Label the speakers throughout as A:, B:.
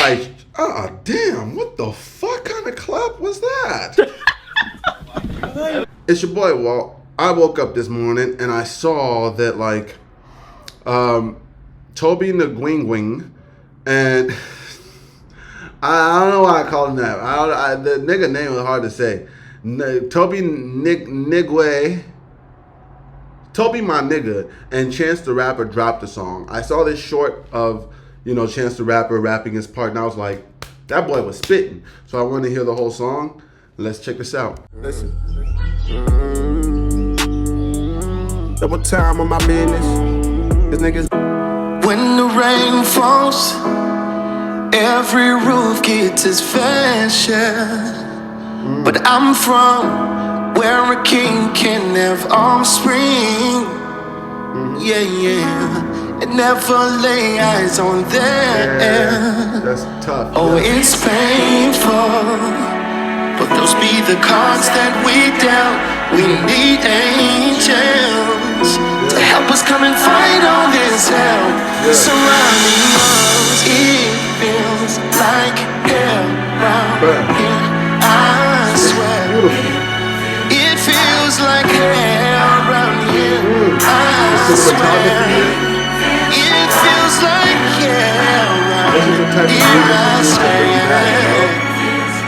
A: like, oh damn, what the fuck kind of clap was that? It's your boy Walt. I woke up this morning and I saw that like TOBE NWIGWE, and I don't know why I call him that. The nigga name was hard to say. TOBE NWIGWE, TOBE my nigga, and Chance the Rapper dropped the song. I saw this short of, you know, Chance the Rapper rapping his part, and I was like, that boy was spitting. So I wanted to hear the whole song. Let's check this out. Listen.
B: Double time on my business. This niggas.
C: When the rain falls, every roof gets its fair share. But I'm from where a king can have offspring. Yeah, yeah. And never lay eyes on them.
A: Yeah, that's tough.
C: Oh, it's painful, but those be the cards that we dealt. We need angels to help us come and fight all this hell surrounding us. It feels like hell round here, I swear. It feels like hell round here, I swear. It feels like hell round here, I swear.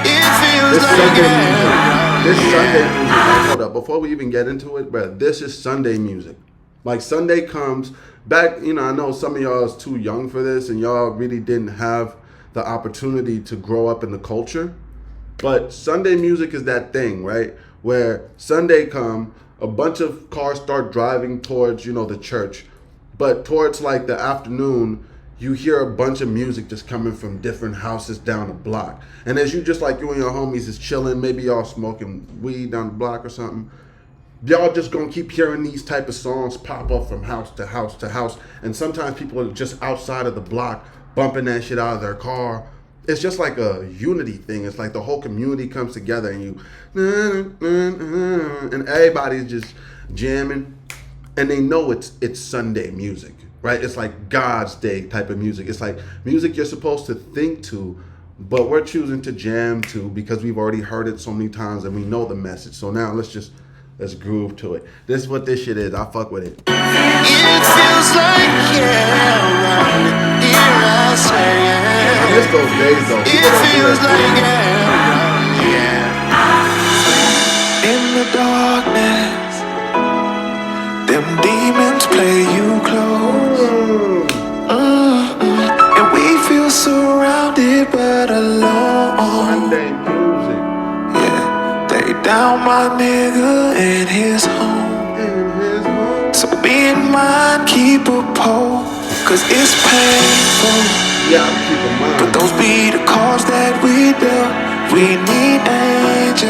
C: It feels like hell.
A: This Sunday music, hold up, before we even get into it, bro, this is Sunday music. Like Sunday comes back, you know, I know some of y'all is too young for this and y'all really didn't have the opportunity to grow up in the culture. But Sunday music is that thing, right? Where Sunday come, a bunch of cars start driving towards, you know, the church. But towards like the afternoon, you hear a bunch of music just coming from different houses down the block. And as you and your homies is chilling, maybe y'all smoking weed down the block or something, y'all just gonna keep hearing these type of songs pop up from house to house to house. And sometimes people are just outside of the block bumping that shit out of their car. It's just like a unity thing. It's like the whole community comes together and and everybody's just jamming, and they know it's Sunday music. Right? It's like God's day type of music. It's like music you're supposed to think to, but we're choosing to jam to because we've already heard it so many times and we know the message. So now let's groove to it. This is what this shit is. I fuck with it.
C: It feels like hell around here, I swear.
A: I miss those days though.
C: It feels like hell, yeah. In the darkness, them demons play you close. And we feel surrounded but alone.
A: Sunday music.
C: Yeah, they down my nigga in his home. So be in mind, keep a pole, cause it's painful.
A: Yeah, I'm keeping mine.
C: But those be the cards that we dealt. We need angels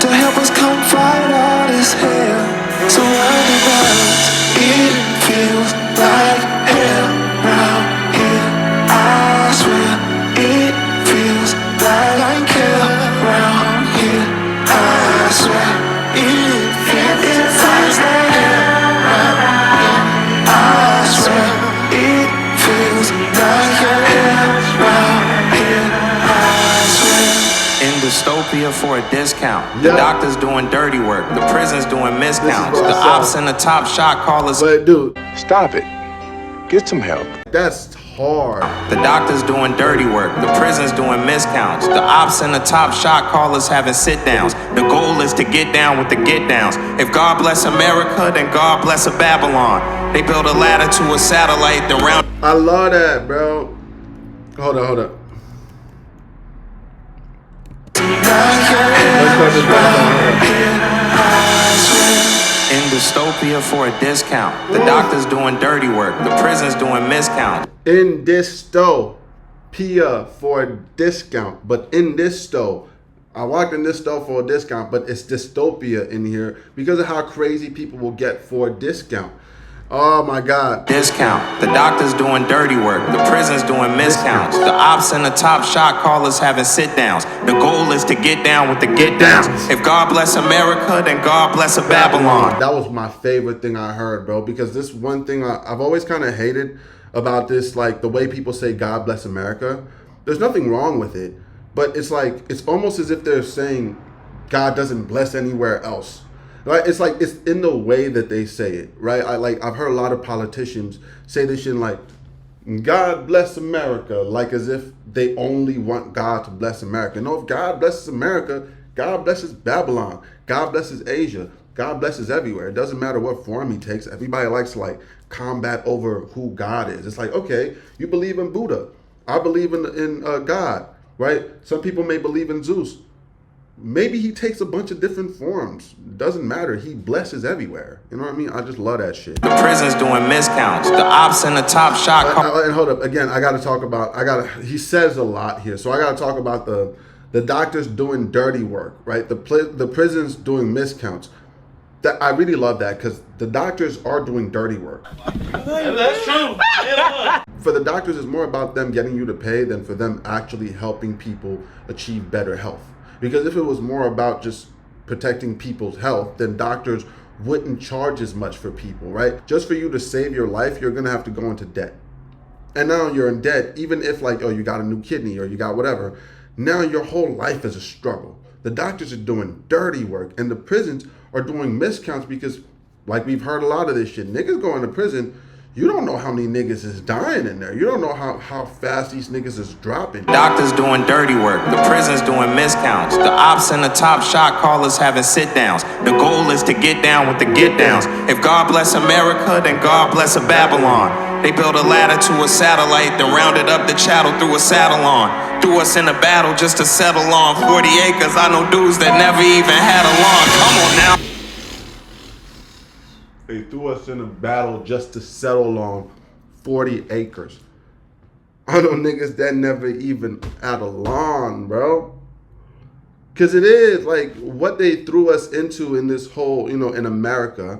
C: to help us come fight all this hell surrounding us. It feels like hell round here, I swear. It feels like hell round here, I swear. It feels like hell round here, I swear. It feels like hell round here, I swear. In dystopia for a discount. The doctor's doing dirty work. The prison's doing miscounts. The ops and the top shot callers.
A: But dude,
B: Stop it. Get some help.
A: that's hard.
C: The doctor's doing dirty work. The prison's doing miscounts. The ops and the top shot callers having sit downs. The goal is to get down with the get downs. If God bless America, then God bless a Babylon. They build a ladder to a satellite, then round.
A: I love that, bro. Hold up.
C: In dystopia for a discount. The doctor's doing dirty work. The prison's doing miscount.
A: In dystopia for a discount, but in this store, I walked in this store for a discount, but it's dystopia in here because of how crazy people will get for a discount. Oh my God.
C: Discount. The doctor's doing dirty work. The prison's doing miscounts. The ops and the top shot callers having sit downs. The goal is to get down with the get downs. If God bless America, then God bless a Babylon.
A: That was my favorite thing I heard, bro, because this one thing I've always kind of hated about this, like the way people say God bless America. There's nothing wrong with it, but it's like it's almost as if they're saying God doesn't bless anywhere else. Right? It's like it's in the way that they say it, right? I've heard a lot of politicians say this shit like God bless America, like as if they only want God to bless America. No, if God blesses America, God blesses Babylon, God blesses Asia, God blesses everywhere. It doesn't matter what form he takes. Everybody likes to like combat over who God is. It's like, okay, you believe in Buddha. I believe in God, right? Some people may believe in Zeus. Maybe he takes a bunch of different forms. Doesn't matter. He blesses everywhere. You know what I mean? I just love that shit.
D: The prison's doing miscounts. The ops in the top shot.
A: And hold up. Again, I got to talk about, he says a lot here. So I got to talk about the doctors doing dirty work, right? The prison's doing miscounts. That I really love that because the doctors are doing dirty work.
E: That's true.
A: For the doctors, it's more about them getting you to pay than for them actually helping people achieve better health. Because if it was more about just protecting people's health, then doctors wouldn't charge as much for people, right? Just for you to save your life, you're gonna have to go into debt. And now you're in debt, even if like, oh, you got a new kidney or you got whatever. Now your whole life is a struggle. The doctors are doing dirty work and the prisons are doing miscounts because like we've heard a lot of this shit. Niggas going to prison, you don't know how many niggas is dying in there. You don't know how fast these niggas is dropping.
D: Doctors doing dirty work. The prison's doing miscounts. The ops and the top shot callers having sit downs. The goal is to get down with the get downs. If God bless America, then God bless a Babylon. They built a ladder to a satellite, then rounded up the chattel through a saddle on. Threw us in a battle just to settle on 40 acres. I know dudes that never even had a lawn. Come on now.
A: They threw us in a battle just to settle on 40 acres. I know niggas that never even had a lawn, bro. Because it is like what they threw us into in this whole, in America.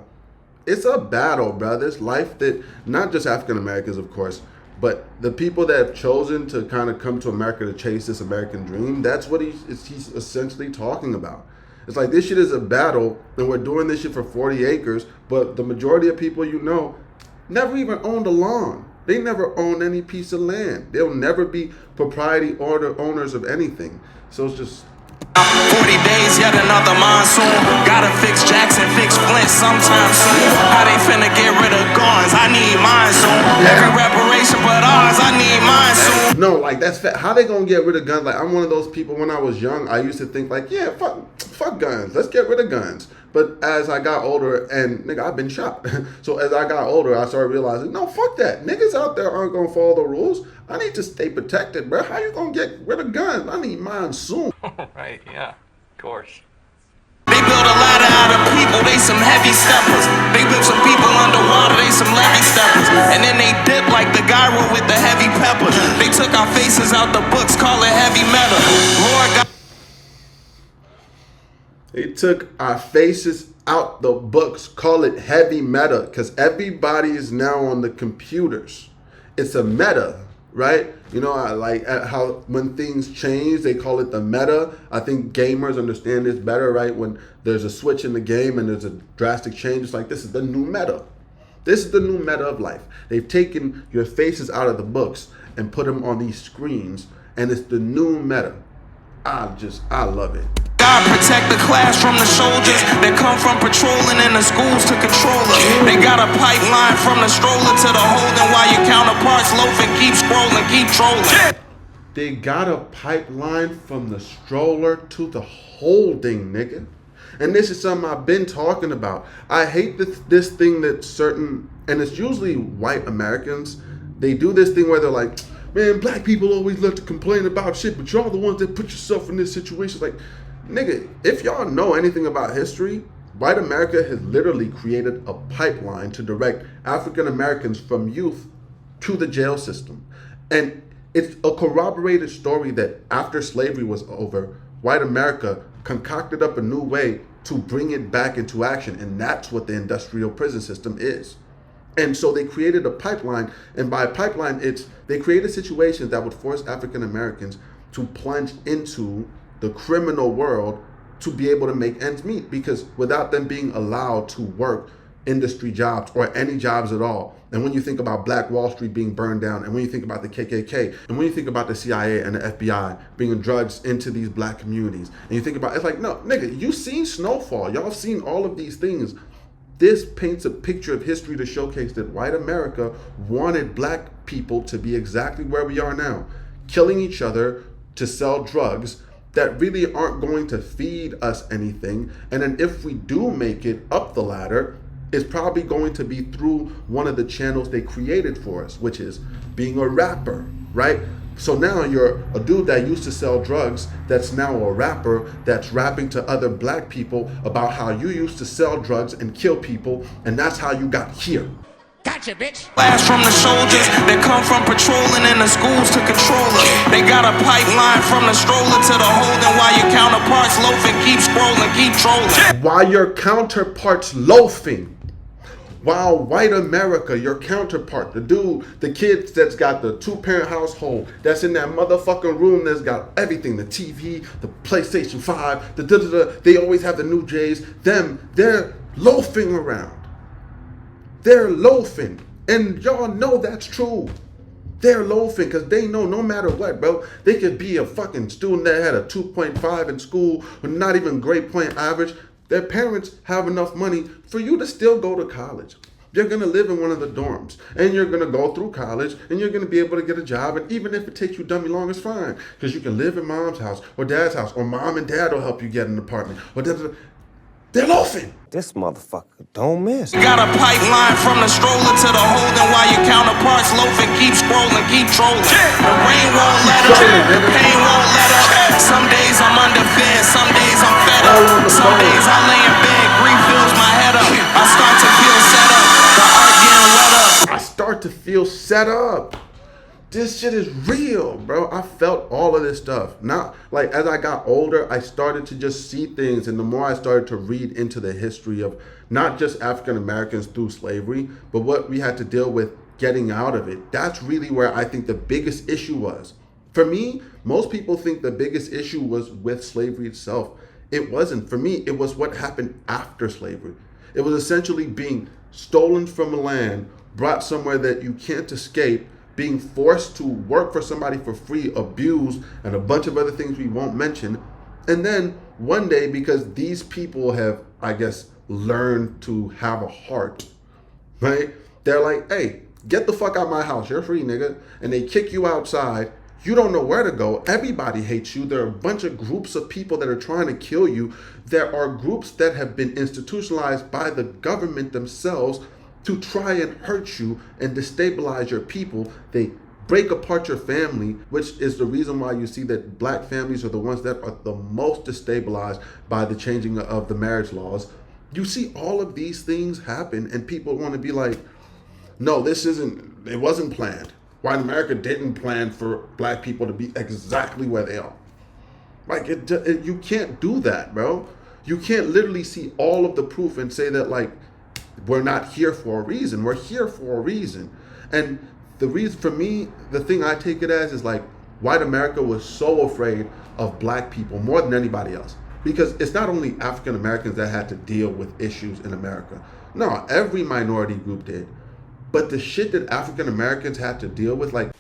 A: It's a battle, bro. This life that, not just African Americans, of course, but the people that have chosen to kind of come to America to chase this American dream, that's what he's essentially talking about. It's like this shit is a battle, and we're doing this shit for 40 acres, but the majority of people never even owned a lawn. They never owned any piece of land. They'll never be propriety owners of anything. So it's just
D: 40 days, yet another monsoon. Gotta fix Jackson, fix Flint sometime soon. How they finna get rid of guns? I need mine soon. Every reparation but ours, I need mine soon.
A: No, like that's how they gonna get rid of guns? Like I'm one of those people. When I was young, I used to think like, yeah, fuck guns. Let's get rid of guns. But as I got older, and nigga, I've been shot. So as I got older, I started realizing, no, fuck that. Niggas out there aren't gonna follow the rules. I need to stay protected, bro. How you gonna get rid of guns? I need mine soon.
E: Right, yeah, of course.
D: They built a ladder out of people, they some heavy steppers. They built some people underwater, they some levee steppers. And then they dipped like the gyro with the heavy peppers. They took our faces out the books, call it heavy metal. Lord God.
A: They took our faces out the books, call it heavy meta, because everybody is now on the computers. It's a meta, right? I like how when things change, they call it the meta. I think gamers understand this better, right? When there's a switch in the game and there's a drastic change, it's like, this is the new meta. This is the new meta of life. They've taken your faces out of the books and put them on these screens, and it's the new meta. I love it.
D: God protect the class from the soldiers that come from patrolling in the schools to control us. They got a pipeline from the stroller to the holding while your counterparts loaf and keep scrolling, keep trolling.
A: They got a pipeline from the stroller to the holding, nigga. And this is something I've been talking about. I hate this thing that certain, and it's usually white Americans, they do this thing where they're like, man, black people always love to complain about shit, but y'all the ones that put yourself in this situation. Like, nigga, if y'all know anything about history, white America has literally created a pipeline to direct African Americans from youth to the jail system. And it's a corroborated story that after slavery was over, white America concocted up a new way to bring it back into action. And that's what the industrial prison system is. And so they created a pipeline, and by pipeline, they created situations that would force African Americans to plunge into the criminal world to be able to make ends meet, because without them being allowed to work industry jobs or any jobs at all. And when you think about Black Wall Street being burned down, and when you think about the KKK, and when you think about the CIA and the FBI bringing drugs into these black communities, and you think about, it's like, no, nigga, you seen Snowfall. Y'all seen all of these things. This paints a picture of history to showcase that white America wanted black people to be exactly where we are now, killing each other to sell drugs that really aren't going to feed us anything. And then if we do make it up the ladder, it's probably going to be through one of the channels they created for us, which is being a rapper, right? So now you're a dude that used to sell drugs that's now a rapper that's rapping to other black people about how you used to sell drugs and kill people, and that's how you got here.
C: Gotcha, bitch.
D: Blast from the soldiers that come from patrolling in the schools to control us. They got a pipeline from the stroller to the holding while your counterparts loafing, keep scrolling, keep trolling.
A: While your counterparts loafing, while white America, your counterpart, the dude, the kid that's got the 2-parent household, that's in that motherfucking room that's got everything, the TV, the PlayStation 5, they always have the new J's, they're loafing around. They're loafing, and y'all know that's true. They're loafing because they know no matter what, bro, they could be a fucking student that had a 2.5 in school or not even grade point average. Their parents have enough money for you to still go to college. You're going to live in one of the dorms, and you're going to go through college, and you're going to be able to get a job, and even if it takes you dummy long, it's fine, because you can live in mom's house or dad's house, or mom and dad will help you get an apartment. Or they're loafing.
B: This motherfucker don't miss.
D: Got a pipeline from the stroller to the holding while your counterparts loafing, keep scrolling, keep trolling. The rain won't let up, the pain won't let up. Some days I'm under fed, some days I'm fed up. Some days I lay in bed, grief fills my head up. I start to feel set up, the art getting wet up.
A: I start to feel set up. This shit is real, bro. I felt all of this stuff. Now, like, as I got older, I started to just see things, and the more I started to read into the history of not just African Americans through slavery, but what we had to deal with getting out of it. That's really where I think the biggest issue was. For me, most people think the biggest issue was with slavery itself. It wasn't. For me, it was what happened after slavery. It was essentially being stolen from a land, brought somewhere that you can't escape, being forced to work for somebody for free, abused, and a bunch of other things we won't mention. And then one day, because these people have, I guess, learned to have a heart, right? They're like, hey, get the fuck out of my house. You're free, nigga. And they kick you outside. You don't know where to go. Everybody hates you. There are a bunch of groups of people that are trying to kill you. There are groups that have been institutionalized by the government themselves to try and hurt you and destabilize your people. They break apart your family, which is the reason why you see that black families are the ones that are the most destabilized by the changing of the marriage laws. You see all of these things happen, and people want to be like, no, it wasn't planned. White America didn't plan for black people to be exactly where they are. Like, you can't do that, bro. You can't literally see all of the proof and say that, like, we're not here for a reason. We're here for a reason. And the reason, for me, the thing I take it as is like, white America was so afraid of black people more than anybody else. Because it's not only African Americans that had to deal with issues in America. No, every minority group did. But the shit that African Americans had to deal with, like,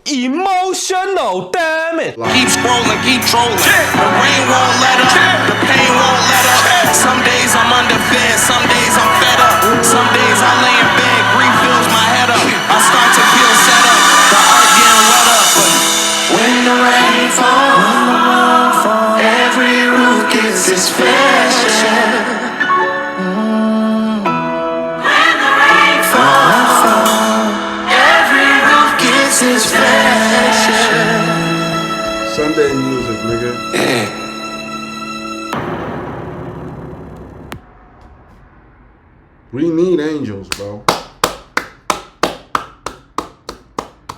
F: emotional, damn it.
D: Keep scrolling, keep trolling. The rain won't let up, the pain won't let up. Some days I'm under fed, some days I'm fed up. Some days I lay in bed, grief fills my head up. I start to feel set up, the art getting wet up.
C: When the rain falls, every roof gets its fair share. When the rain falls, every roof gets its fair share.
A: Sunday music, nigga. We need angels, bro.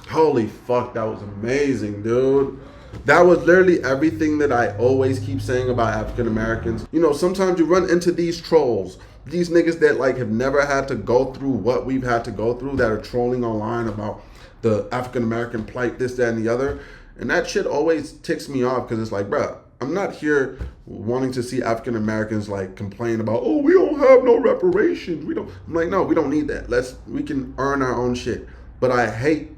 A: Holy fuck, that was amazing, dude. That was literally everything that I always keep saying about African Americans. You know, sometimes you run into these trolls, these niggas that like have never had to go through what we've had to go through, that are trolling online about the African American plight, this, that, and the other. And that shit always ticks me off, because it's like, bruh, I'm not here wanting to see African Americans like complain about, oh, we don't have no reparations. We don't. I'm like, no, we don't need that. We can earn our own shit. But I hate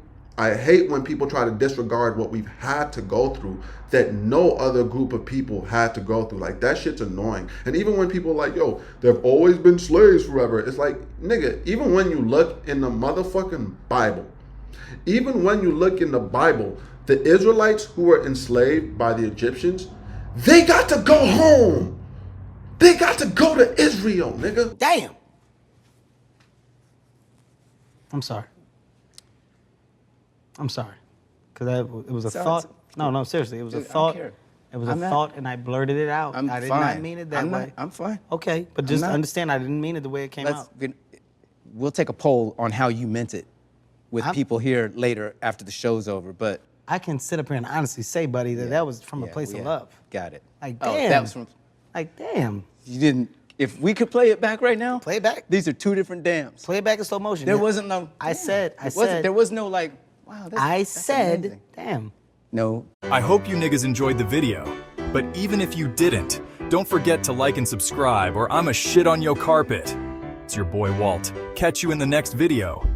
A: when people try to disregard what we've had to go through that no other group of people had to go through. Like, that shit's annoying. And even when people are like, yo, there've always been slaves forever. It's like, nigga, even when you look in the motherfucking Bible, the Israelites who were enslaved by the Egyptians, they got to go home. They got to go to Israel, nigga.
F: Damn. I'm sorry. Because it was a thought. No, seriously. It was a thought. It was a thought, and I blurted it out. I did not mean it that way.
G: I'm fine.
F: Okay, but just understand I didn't mean it the way it came out.
G: We'll take a poll on how you meant it with people here later after the show's over, but...
F: I can sit up here and honestly say, buddy, that was from a place of love.
G: Got it.
F: Like, damn.
G: Oh, that was from...
F: Like, damn.
G: You didn't... If we could play it back right now...
F: Play it back?
G: These are two different dams.
F: Play it back in slow motion.
G: There wasn't no...
F: I said...
G: There was no like, wow, that's amazing.
F: Damn.
G: No.
H: I hope you niggas enjoyed the video. But even if you didn't, don't forget to like and subscribe or I'ma shit on your carpet. It's your boy Walt. Catch you in the next video.